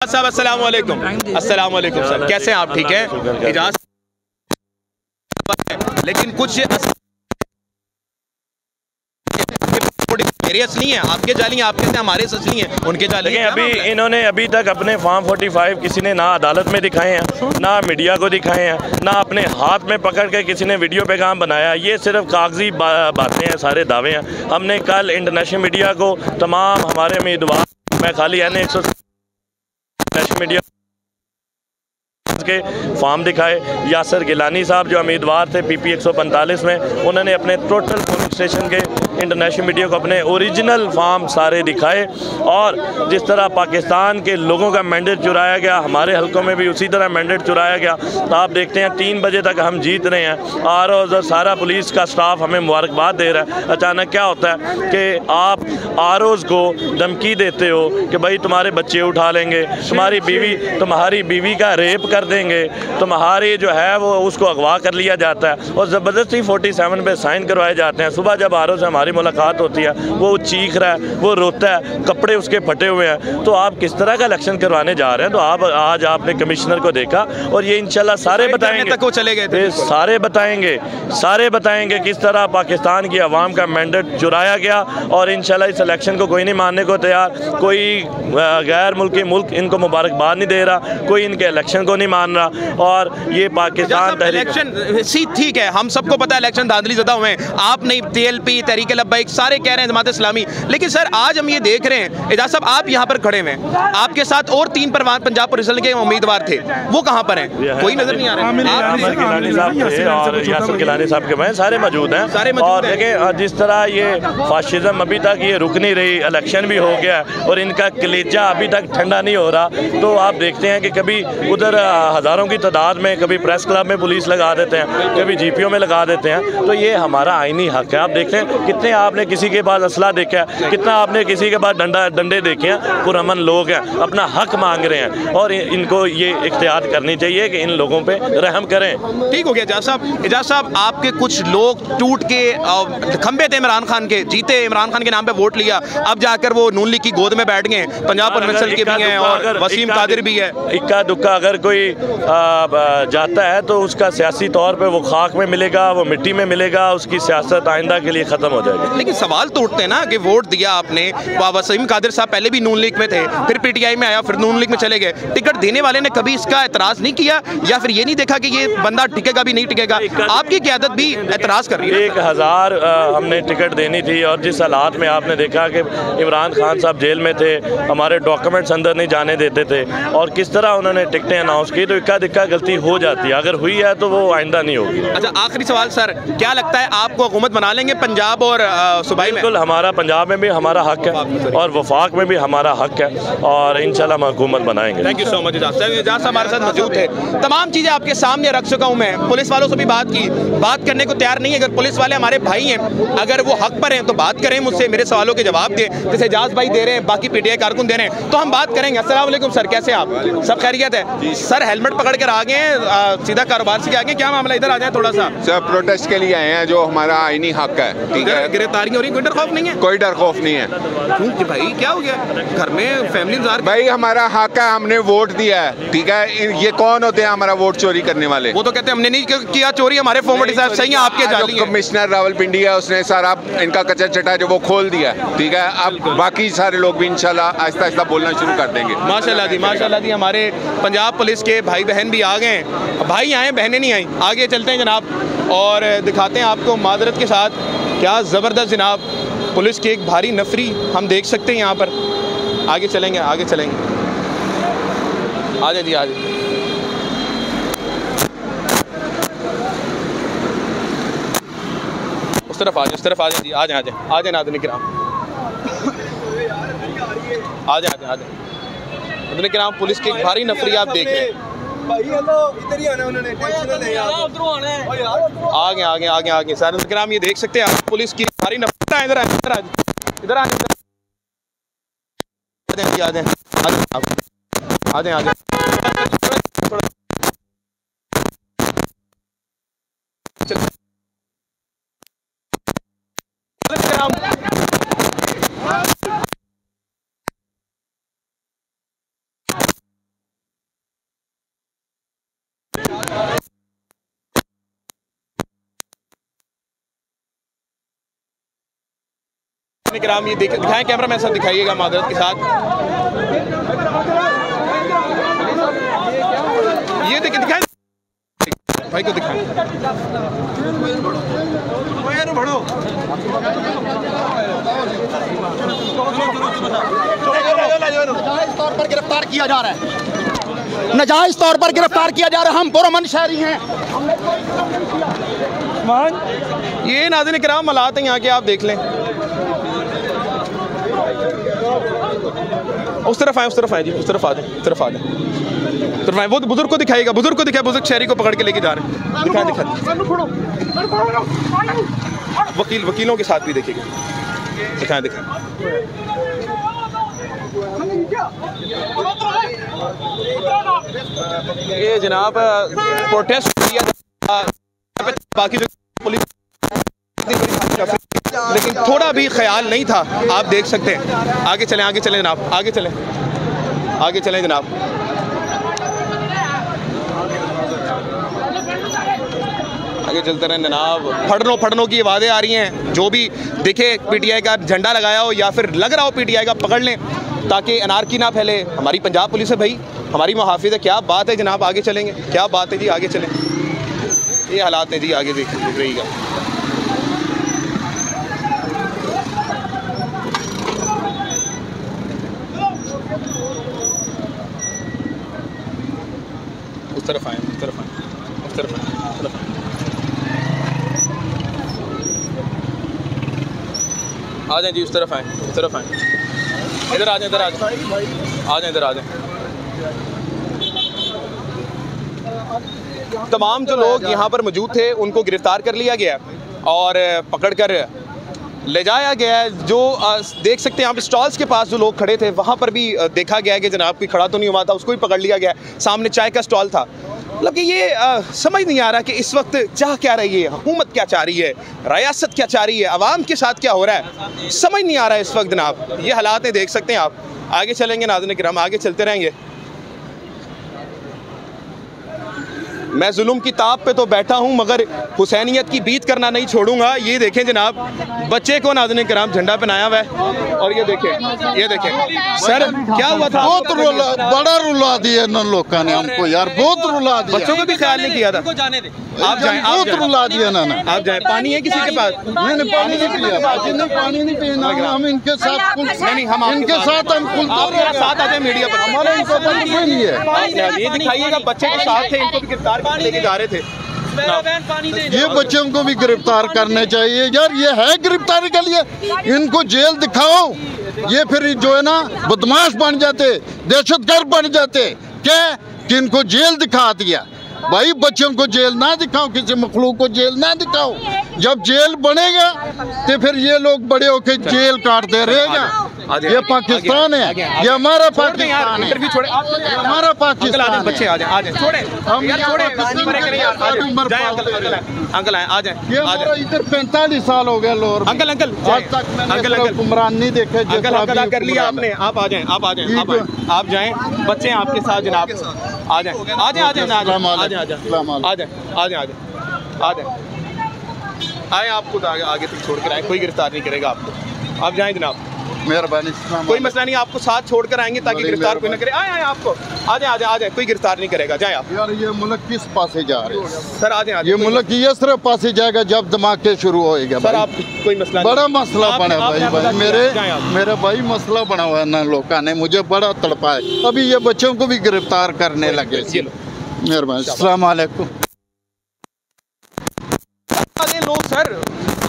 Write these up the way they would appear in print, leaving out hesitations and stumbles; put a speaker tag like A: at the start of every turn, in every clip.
A: साहब अस्सलाम वालेकुम। अस्सलाम वालेकुम सर, कैसे हैं आप? ठीक है। इजाज़त लेकिन कुछ मेरे असली हैं, आपके जाली हैं, आपके हमारे असली हैं, उनके जाली हैं।
B: इन्होंने अभी तक अपने फॉर्म 45 किसी ने ना अदालत में दिखाए हैं, ना मीडिया को दिखाए हैं, ना अपने हाथ में पकड़ के किसी ने वीडियो पैगाम बनाया। ये सिर्फ कागजी बातें हैं, सारे दावे हैं। हमने कल इंटरनेशनल मीडिया को तमाम हमारे उम्मीदवार, मैं खाली NA100 नेशनल मीडिया के फॉर्म दिखाए। यासर गिलानी साहब जो उम्मीदवार थे PP 145 में, उन्होंने अपने टोटल पोलिंग स्टेशन के इंटरनेशनल मीडिया को अपने ओरिजिनल फॉर्म सारे दिखाए। और जिस तरह पाकिस्तान के लोगों का मैंडेट चुराया गया, हमारे हलकों में भी उसी तरह मैंडेट चुराया गया। तो आप देखते हैं 3 बजे तक हम जीत रहे हैं और सारा पुलिस का स्टाफ हमें मुबारकबाद दे रहा है। अचानक क्या होता है कि आप ROs को धमकी देते हो कि भाई तुम्हारे बच्चे उठा लेंगे, तुम्हारी बीवी का रेप कर देंगे, तुम्हारी जो है वो उसको अगवा कर लिया जाता है और ज़बरदस्ती 47 पे साइन करवाए जाते हैं। सुबह जब RO से हमारी मुलाकात होती है, वो चीख रहा है, वो रोता है, कपड़े उसके फटे हुए हैं। तो आप किस तरह का इलेक्शन करवाने जा रहे हैं? तो आप आज आपने कमिश्नर को देखा और ये इंशाल्लाह सारे बताएंगे,
A: तक वो चले गए थे,
B: सारे बताएंगे किस तरह पाकिस्तान की आवाम का मैंडेट चुराया गया। और इंशाल्लाह इस इलेक्शन को कोई नहीं मानने को तैयार, कोई गैर मुल्की मुल्क इनको मुबारकबाद नहीं दे रहा, कोई इनके इलेक्शन को नहीं मान रहा। और ये पाकिस्तान
A: इलेक्शन ठीक है, हम सबको पता है इलेक्शन धांधली ज़्यादा हुए हैं। आप नहीं, TLP, तहरीक लब्बैक सारे कह रहे हैं, जमात इस्लामी। लेकिन सर आज हम ये देख रहे हैं, एजाज साहब आप यहाँ पर खड़े हुए हैं, आपके साथ और 3 पंजाब पुलिस के उम्मीदवार थे, वो कहाँ पर हैं? कोई नजर नहीं आ रहा है।
B: गिलानी साहब के मैं सारे मौजूद हैं। और देखिए जिस तरह ये फाशिज्म अभी तक ये रुक नहीं रही, इलेक्शन भी हो गया और इनका कलेजा अभी तक ठंडा नहीं हो रहा। तो आप देखते हैं कि कभी उधर हज़ारों की तादाद में, कभी प्रेस क्लब में पुलिस लगा देते हैं, कभी GPO में लगा देते हैं। तो ये हमारा आईनी हक है। आप देखते हैं कितने आपने किसी के पास असला देखा है, कितना आपने किसी के पास डंडे देखे हैं। पुरअमन लोग हैं, अपना हक मांग रहे हैं और इनको ये इख्तियार करनी चाहिए कि इन लोगों पे रहम करें।
A: ठीक हो गया एजाज साहब, आपके कुछ लोग टूट के खंबे थे इमरान खान के, जीते इमरान खान के नाम पे वोट लिया, अब जाकर वो नून लीग की गोद में बैठ गए। पंजाब प्रोविंशियल के भी हैं और वसीम कादिर भी है।
B: इक्का दुक्का अगर कोई जाता है तो उसका सियासी तौर पे वो खाक में मिलेगा, वो मिट्टी में मिलेगा, उसकी सियासत आइंदा के लिए ख़त्म हो जाएगी।
A: लेकिन सवाल तो उठते हैं ना कि वोट दिया आपने, वसीम कादिर साहब पहले भी नून लीग में थे, फिर PTI में आया, फिर नून लीग में चले गए। टिकट देने वाले ने कभी इसका एतराज़ नहीं किया या फिर ये नहीं देखा कि ये बंदा टिकेगा भी नहीं टिकेगा? आपकी क़यादत भी एतराज़ कर रही है।
B: 1000 हमने टिकट देनी थी और जिस हालात में आपने देखा कि इमरान खान साहब जेल में थे, हमारे डॉक्यूमेंट्स अंदर नहीं जाने देते थे और किस तरह उन्होंने टिकटें अनाउंस की। तो इक्का दिक्का गलती हो जाती है, अगर हुई है तो वो आइंदा नहीं होगी।
A: अच्छा, आखिरी सवाल सर, क्या लगता है आपको हुकूमत बना लेंगे पंजाब और सूबाई में?
B: बिल्कुल, हमारा पंजाब में भी हमारा हक है और वफाक में भी हमारा हक है और इंशाल्लाह हम हुकूमत बनाएंगे।
A: Thank you so much Ejaz साहब हमारे साथ मौजूद थे। तमाम चीज़ें आपके सामने रख चुका हूँ मैं। पुलिस वालों से भी बात करने को तैयार नहीं है। अगर पुलिस वाले हमारे भाई हैं, अगर वो हक पर हैं तो बात करें मुझसे, मेरे सवालों के जवाब दें, जैसे एजाज भाई दे रहे हैं, बाकी PTI कारकुन दे रहे हैं, तो हम बात करेंगे। अस्सलाम वालेकुम सर, कैसे आप? सब खैरियत है? सर हेलमेट पकड़ कर आ गए हैं, सीधा कारोबार से आगे, क्या मामला? इधर आ जाए थोड़ा सा।
C: सर प्रोटेस्ट के लिए आए हैं, जो हमारा आईनी हक है। ठीक है,
A: गिरफ्तारी हो रही, कोई डर खौफ नहीं है?
C: कोई डर खौफ नहीं है।
A: क्यों भाई, क्या हो गया? घर में फैमिली
C: भाई हमारा हक है, हमने वोट दिया है। ठीक है, ये कौन होते हैं हमारा वोट चोरी करने वाले?
A: वो तो कहते हैं हमने नहीं किया चोरी, हमारे फॉर्मेलिटी साहब सही है, आपके जाली हैं।
C: कमिश्नर रावलपिंडी है, उसने सारा इनका कचरा चटा जो वो खोल दिया। ठीक है, अब बाकी सारे लोग भी इंशाल्लाह आहिस्ता आहिस्ता बोलना शुरू कर देंगे।
A: माशाल्लाह जी, माशाल्लाह जी। हमारे पंजाब पुलिस के भाई बहन भी आ गए हैं, भाई आए बहनें नहीं आई। आगे चलते हैं जनाब और दिखाते हैं आपको माजरत के साथ क्या ज़बरदस्त जनाब पुलिस की एक भारी नफरी हम देख सकते हैं यहाँ पर। आगे चलेंगे, आगे चलेंगे, आ जाए जी, आ जाए। उस तरफ आ जाए, उस तरफ आ जाए जी, आ जाए, आ जाए, आ जाए नाज़रीन किराम, आ जाए, आ जाए नाज़रीन किराम। पुलिस की एक भारी नफरी आप देख रहे हैं। आगे सारे किराम ये देख सकते हैं आप, पुलिस की भारी नफरी। इधर आ जाए। नाज़रीन ये दिखाएं, कैमरा मैन साथ दिखाइएगा मादरत के साथ। ये दिखाएं भाई को दिखाएं।
D: नाजायज तौर पर गिरफ्तार किया जा रहा है, नाजायज तौर पर गिरफ्तार किया जा रहा है। हम पुरअमन शहरी हैं।
A: ये नाज़रीन किराम हालात हैं यहाँ के, आप देख लें। उस तरफ आए, उस तरफ आए जी, उस तरफ आ जाए, उस तरफ आ जाए, उस तरफ आए। वो बुजुर्ग को दिखाएगा, बुजुर्ग को दिखाए, बुजुर्ग शहरी को पकड़ के लेके जा रहे हैं। दिखाएं दिखाएं। वकीलों के साथ भी देखिएगा, दिखाएं दिखाएं। ये जनाब प्रोटेस्ट किया, बाकी जो पुलिस, लेकिन थोड़ा भी ख्याल नहीं था। आप देख सकते हैं। आगे चलें, आगे चलें जनाब, आगे चलें, आगे चलें जनाब। आगे चलते रहें जनाब। फड़नों की आवाज़ें आ रही हैं। जो भी देखे पीटीआई का झंडा लगाया हो या फिर लग रहा हो पीटीआई का, पकड़ लें ताकि अनारकी ना फैले। हमारी पंजाब पुलिस है भाई, हमारी मुहाफिज है। क्या बात है जनाब, आगे चलेंगे, क्या बात है जी, आगे चलें। ये हालात हैं जी, आगे देख रहिएगा। उस तरफ आए, उस तरफ आए, उस तरफ आए, उस तरफ आए। आ जाए जी, उस तरफ आए, उस तरफ आए। इधर आ जाए, इधर आ जाए, आ जाए, इधर आ जाए। तमाम जो लोग यहाँ पर मौजूद थे उनको गिरफ्तार कर लिया गया और पकड़कर ले जाया गया है। जो देख सकते हैं आप, स्टॉल्स के पास जो लोग खड़े थे वहाँ पर भी देखा गया है कि जनाब कोई खड़ा तो नहीं हुआ था, उसको भी पकड़ लिया गया। सामने चाय का स्टॉल था। मतलब कि ये समझ नहीं आ रहा कि इस वक्त चाह क्या रही है, हुकूमत क्या चाह रही है, रियासत क्या चाह रही है, आवाम के साथ क्या हो रहा है, समझ नहीं आ रहा है इस वक्त जनाब। ये हालात है, देख सकते हैं आप। आगे चलेंगे नाज़रीन किराम, आगे चलते रहेंगे। मैं जुल्म की ताप पे तो बैठा हूँ मगर हुसैनियत की बीत करना नहीं छोड़ूंगा। ये देखें जनाब, बच्चे को नाज़रीन किराम झंडा पहनाया हुआ है और ये देखें, ये देखें। सर क्या हुआ था?
E: बहुत बड़ा रुला दिया इन लोगों ने हमको यार, बहुत रुला दिया।
A: बच्चों को भी ख्याल नहीं किया था। आप जाएं,
E: बहुत रुला दिया ना।
A: आप जाएं। पानी है किसी के पास?
E: नहीं, पानी नहीं पिया, पानी नहीं पीना। हम इनके साथ,
A: नहीं, हम
E: इनके साथ हम
A: साथ आ जाए मीडिया पर।
E: हमारा इनका कोई नहीं है।
A: ये दिखाइएगा, बच्चे के साथ थे, इनको भी गिरफ्तार करके लेके जा रहे थे।
E: ये बच्चों को भी गिरफ्तार करने चाहिए यार। ये है गिरफ्तारी के लिए, इनको जेल दिखाओ। ये फिर जो है ना बदमाश बन जाते, दहशतगर्द बन जाते। क्या कि इनको जेल दिखा दिया भाई। बच्चों को जेल ना दिखाओ, किसी मखलूक को जेल ना दिखाओ। जब जेल बनेगा तो फिर ये लोग बड़े होके जेल काटते रहेगा। ये पाकिस्तान है, ये हमारा पाकिस्तान है, हमारा पाकिस्तान।
A: बच्चे आ जाए, आ जाए, छोड़े यार, छोड़े। अंकल आए, आ जाए।
E: इधर 45 साल हो गए लोग।
A: अंकल अंकल
E: आज तक मैंने हुक्मरान नहीं देखे।
A: अंकल कर लिया आपने। आप आ जाएं, आप आ जाएं, आप जाएं। बच्चे आपके साथ जनाब, आ जाएं, आ जाएं, आ जाएं, आ जाएं, आ जाएं, आ जाएं, आ जाएं। आए, आप खुद आगे तक छोड़ कर आए, कोई गिरफ्तार नहीं करेगा आपको। आप जाएं जनाब,
E: मेहरबानी।
A: कोई मसला नहीं, आपको साथ छोड़ कर आएंगे ताकि गिरफ्तार कोई ना करे। आए आपको, आ जाए, आ जाए, आ जाए, कोई गिरफ्तार नहीं करेगा। जाए आप।
E: यार ये मुल्क किस पासे जा रहे हैं
A: सर? आ जाए,
E: ये मुल्क ये सिर्फ पासे जाएगा जब धमाके शुरू होएगा।
A: सर आप कोई मसला,
E: बड़ा मसला बना भाई, मेरे भाई मसला बना हुआ है ना। लोगों ने मुझे बड़ा तड़पा है। अभी ये बच्चों को भी गिरफ्तार करने लगे। मेहरबानी। अस्सलाम वालेकुम।
A: लोग सर,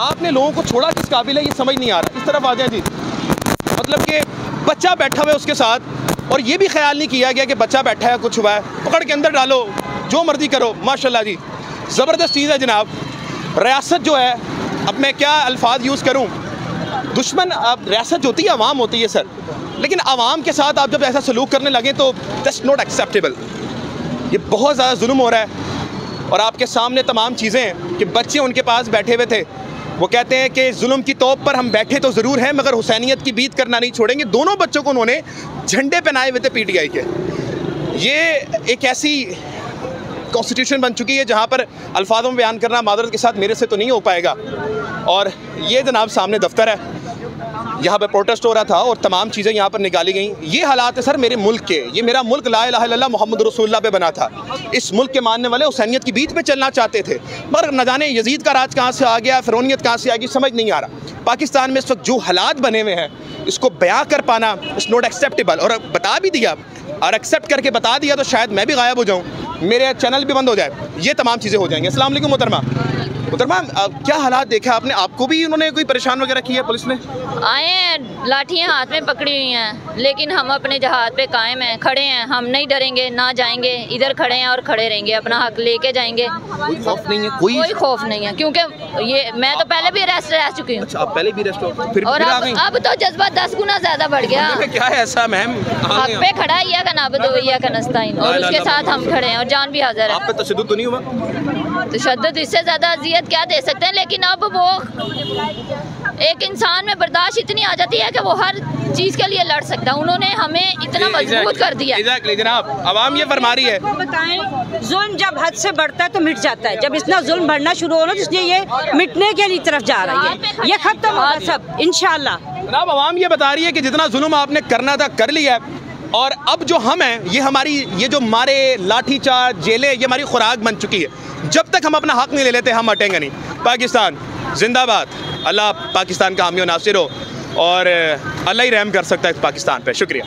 A: आपने लोगों को छोड़ा किस काबिल है ये समझ नहीं आ रहा। इस तरफ आ जाए जी। मतलब कि बच्चा बैठा हुआ है उसके साथ और ये भी ख्याल नहीं किया गया कि बच्चा बैठा है, कुछ हुआ है, पकड़ के अंदर डालो, जो मर्जी करो। माशाल्लाह जी, ज़बरदस्त चीज़ है जनाब। रियासत जो है, अब मैं क्या अल्फाज यूज़ करूँ, दुश्मन अब रियासत होती है, अवाम होती है सर। लेकिन अवाम के साथ आप जब ऐसा सलूक करने लगे तो दैट्स नॉट एक्सेप्टेबल। ये बहुत ज़्यादा जुल्म हो रहा है। और आपके सामने तमाम चीज़ें हैं कि बच्चे उनके पास बैठे हुए थे, वो कहते हैं कि जुल्म की तोप पर हम बैठे तो ज़रूर हैं मगर हुसैनियत की बीत करना नहीं छोड़ेंगे। दोनों बच्चों को उन्होंने झंडे पहनाए हुए थे पीटीआई के। ये एक ऐसी कॉन्स्टिट्यूशन बन चुकी है जहाँ पर अल्फाजों में बयान करना मादरत के साथ मेरे से तो नहीं हो पाएगा। और ये जनाब सामने दफ्तर है, यहाँ पर प्रोटेस्ट हो रहा था और तमाम चीज़ें यहाँ पर निकाली गई। ये हालात है सर मेरे मुल्क के। ये मेरा मुल्क ला इलाहा इल्लल्लाह मोहम्मद रसूलुल्लाह पे बना था। इस मुल्क के मानने वाले हुसैनियत की बीच में चलना चाहते थे, पर न जाने यजीद का राज कहाँ से आ गया, फिरौनियत कहाँ से आ गई, समझ नहीं आ रहा। पाकिस्तान में इस वक्त जो हालात बने हुए हैं, इसको बयां कर पाना इट्स नॉट एक्सेप्टेबल। और बता भी दिया और एक्सेप्ट करके बता दिया तो शायद मैं भी गायब हो जाऊँ, मेरे चैनल भी बंद हो जाए, ये तमाम चीज़ें हो जाएंगी। अस्सलाम वालेकुम मोहतरमा। मोहतरमा क्या हालात देखा आपने? आपको भी उन्होंने कोई परेशान वगैरह किया पुलिस ने?
F: आए हैं, लाठियाँ हाथ में पकड़ी हुई हैं, लेकिन हम अपने जहाज पे कायम हैं, खड़े हैं। हम नहीं डरेंगे, ना जाएंगे, इधर खड़े हैं और खड़े रहेंगे, अपना हक लेके जाएंगे।
A: कोई खौफ नहीं है?
F: कोई खौफ नहीं है, क्योंकि ये मैं तो पहले भी अरेस्ट रह चुकी हूँ।
A: अच्छा, आप पहले भी अरेस्ट हो? फिर
F: और अब तो जज्बा 10 गुना ज्यादा बढ़ गया।
A: क्या है ऐसा मैम?
F: हक पे खड़ा है या नस्ताइन, और उसके साथ हम खड़े हैं और जान भी हाजिर है।
A: आप पे तशद्दुद तो नहीं हुआ?
F: तशद्दुद इससे ज्यादा अजियत क्या दे सकते हैं, लेकिन अब वो एक इंसान में बर्दाश्त इतनी आ जाती है कि वो हर चीज के लिए लड़ सकता है। उन्होंने हमें इतना मजबूत कर दिया।
A: एग्जैक्टली जनाब, अवाम ये फरमा रही है।
G: बताएं, जुल्म जब हद से बढ़ता है तो मिट जाता है। जब इतना जुल्म बढ़ना शुरू हो ना, इसलिए ये मिटने के लिए तरफ जा रही है। ये खत्म होगा सब इंशाल्लाह।
A: जनाब अवाम ये बता रही है कि जितना जुल्म आपने करना था कर लिया है, और अब जो हम हैं, ये जो हमारे लाठीचार्ज, जेलें, ये हमारी खुराक बन चुकी है। जब तक हम अपना हक नहीं ले लेते हम हटेंगे नहीं। पाकिस्तान जिंदाबाद। अल्लाह पाकिस्तान का हामी और नासिर हो, और अल्लाह ही रहम कर सकता है इस पाकिस्तान पे। शुक्रिया।